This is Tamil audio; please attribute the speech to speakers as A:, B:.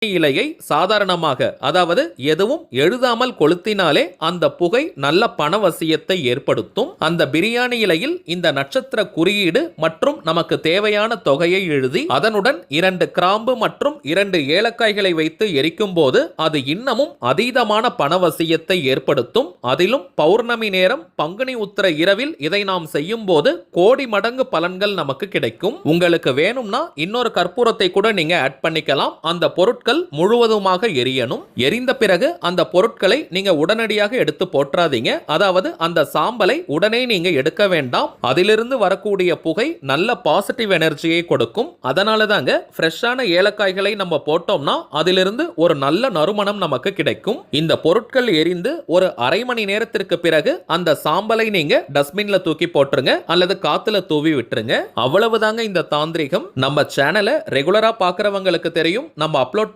A: இலையை சாதாரணமாக, அதாவது எதுவும் எழுதாமல் கொளுத்தினாலே அந்த புகை நல்ல பணவசியத்தை ஏற்படுத்தும். அந்த பிரியாணி இலையில் இந்த நட்சத்திர குறியீடு மற்றும் நமக்கு தேவையான தொகையை எழுதி அதனுடன் 2 கிராம்பு மற்றும் 2 ஏலக்காய்களை வைத்து எரிக்கும் போது அது இன்னமும் அதீதமான பணவசியத்தை ஏற்படுத்தும். அதிலும் பௌர்ணமி நேரம் பங்குனி உத்திர இரவில் இதை நாம் செய்யும் போது கோடி மடங்கு பலன்கள் நமக்கு கிடைக்கும். உங்களுக்கு வேணும்னா இன்னொரு கற்பூரத்தை கூட நீங்க ஆட் பண்ணிக்கலாம். அந்த பொருட்கள் முழுவதுமாக எரியணும். எரிந்த பிறகு அந்த பொருட்களை நீங்க உடனடியாக எடுத்து போற்றாதீங்க. அதாவது அந்த சாம்பலை உடனே நீங்க எடுக்க வேண்டாம். அதிலிருந்து வரக்கூடிய புகை நல்ல பாசிட்டிவ் எனர்ஜியை கொடுக்கும். அதனால தாங்க ஃப்ரெஷ்ஷான ஏலக்காய்களை நம்ம போட்டோம்னா அதிலிருந்து ஒரு நல்ல நறுமணம் நமக்கு கிடைக்கும். இந்த பொருட்கள் எரிந்து ஒரு அரை மணி நேரத்திற்கு பிறகு அந்த சாம்பலை நீங்க டஸ்ட்பின்ல தூக்கி போட்டுருங்க அல்லது காத்துல தூவி விட்டுருங்க. அவ்வளவுதாங்க இந்த தாந்திரிகம். நம்ம சேனலை ரெகுலரா பார்க்கறவங்களுக்கு தெரியும். நம்ம அப்லோட்